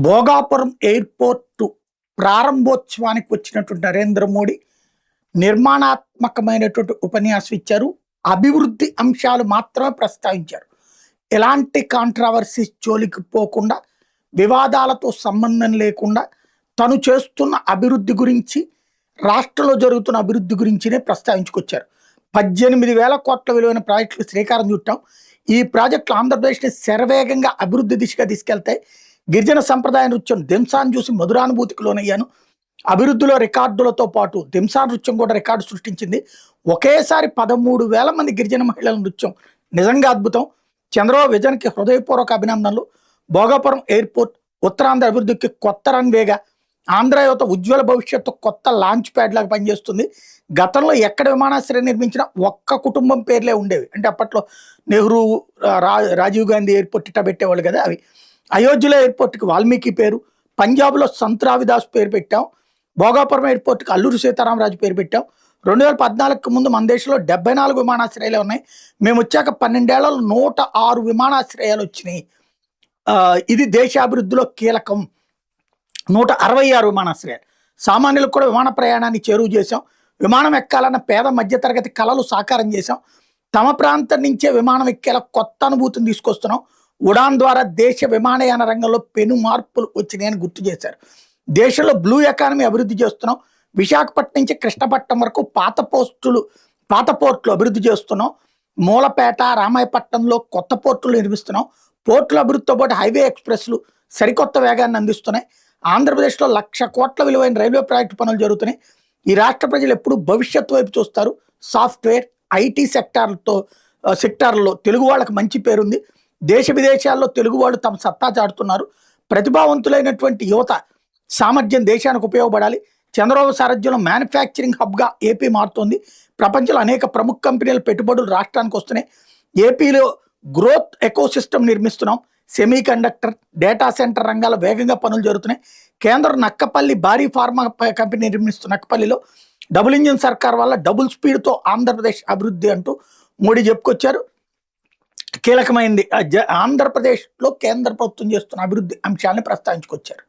Bhogapuram airport ప్రారంభోత్సవానికి వచ్చినటువంటి నరేంద్ర మోడీ నిర్మాణాత్మకమైనటువంటి ఉపన్యాసం ఇచ్చారు. అభివృద్ధి అంశాలు మాత్రమే ప్రస్తావించారు. ఎలాంటి కాంట్రవర్సీస్ జోలికి పోకుండా, వివాదాలతో సంబంధం లేకుండా తను చేస్తున్న అభివృద్ధి గురించి, రాష్ట్రంలో జరుగుతున్న అభివృద్ధి గురించినే ప్రస్తావించుకొచ్చారు. 18,000 కోట్ల విలువైన ప్రాజెక్టులు శ్రీకారం చుట్టాం. ఈ ప్రాజెక్టులు ఆంధ్రప్రదేశ్ని శరవేగంగా అభివృద్ధి దిశగా తీసుకెళ్తాయి. గిరిజన సంప్రదాయ నృత్యం దింసాను చూసి మధురానుభూతికి లోనయ్యాను. అభివృద్ధిలో రికార్డులతో పాటు దింసా నృత్యం కూడా రికార్డు సృష్టించింది. ఒకేసారి 13,000 మంది గిరిజన మహిళల నృత్యం నిజంగా అద్భుతం. చంద్రబాబు విజన్కి హృదయపూర్వక అభినందనలు. భోగాపురం ఎయిర్పోర్ట్ ఉత్తరాంధ్ర అభివృద్ధికి కొత్త రన్వేగా, ఆంధ్ర యువత ఉజ్వల భవిష్యత్తు కొత్త లాంచ్ ప్యాడ్ లాగా పనిచేస్తుంది. గతంలో ఎక్కడ విమానాశ్రయం నిర్మించినా ఒక్క కుటుంబం పేర్లే ఉండేవి. అంటే అప్పట్లో నెహ్రూ, రాజీవ్ గాంధీ ఎయిర్పోర్ట్ ఇట్టా పెట్టేవాళ్ళు కదా. అవి అయోధ్యలో ఎయిర్పోర్ట్కి వాల్మీకి పేరు, పంజాబ్లో సంత్ రావిదాస్ పేరు పెట్టాం, భోగాపురం ఎయిర్పోర్ట్కి అల్లూరి సీతారామరాజు పేరు పెట్టాం. 2014కు ముందు మన దేశంలో 74 విమానాశ్రయాలే ఉన్నాయి. మేము వచ్చాక 12 ఏళ్లలో 106 విమానాశ్రయాలు వచ్చినాయి. ఇది దేశాభివృద్ధిలో కీలకం. 166 విమానాశ్రయాలు. సామాన్యులకు కూడా విమాన ప్రయాణాన్ని చేరువ చేశాం. విమానం ఎక్కాలన్న పేద మధ్యతరగతి కళలు సాకారం చేశాం. తమ ప్రాంతం నుంచే విమానం ఎక్కేలా కొత్త అనుభూతిని తీసుకొస్తున్నాం. ఉడాన్ ద్వారా దేశ విమానయాన రంగంలో పెను మార్పులు వచ్చినాయని గుర్తు చేశారు. దేశంలో బ్లూ ఎకానమీ అభివృద్ధి చేస్తున్నాం. విశాఖపట్నం నుంచి కృష్ణపట్నం వరకు పాత పోర్టులు అభివృద్ధి చేస్తున్నాం. మూలపేట, రామాయపట్నంలో కొత్త పోర్టులు నిర్మిస్తున్నాం. పోర్టుల అభివృద్ధితో పాటు హైవే ఎక్స్ప్రెస్లు సరికొత్త వేగాన్ని అందిస్తున్నాయి. ఆంధ్రప్రదేశ్లో 1,00,000 కోట్ల విలువైన రైల్వే ప్రాజెక్టు పనులు జరుగుతున్నాయి. ఈ రాష్ట్ర ప్రజలు ఎప్పుడూ భవిష్యత్తు వైపు చూస్తారు. సాఫ్ట్వేర్, ఐటీ సెక్టార్లలో తెలుగు వాళ్ళకి మంచి పేరుంది. దేశ విదేశాల్లో తెలుగు వాళ్ళు తమ సత్తా చాటుతున్నారు. ప్రతిభావంతులైనటువంటి యువత సామర్థ్యం దేశానికి ఉపయోగపడాలి. చంద్రబాబు సారథ్యంలో మ్యానుఫ్యాక్చరింగ్ హబ్గా ఏపీ మారుతోంది. ప్రపంచంలో అనేక ప్రముఖ కంపెనీల పెట్టుబడులు రాష్ట్రానికి వస్తున్నాయి. ఏపీలో గ్రోత్ ఎకోసిస్టమ్ నిర్మిస్తున్నాం. సెమీ కండక్టర్, డేటా సెంటర్ రంగాల వేగంగా పనులు జరుగుతున్నాయి. కేంద్రం నక్కపల్లి భారీ ఫార్మా కంపెనీ నిర్మిస్తున్న నక్కపల్లిలో డబుల్ ఇంజిన్ సర్కార్ వల్ల డబుల్ స్పీడ్తో ఆంధ్రప్రదేశ్ అభివృద్ధి అంటూ మోడీ చెప్పుకొచ్చారు. కీలకమైంది ఆంధ్రప్రదేశ్లో కేంద్ర ప్రభుత్వం చేస్తున్న అభివృద్ధి అంశాలను ప్రస్తావించుకొచ్చారు.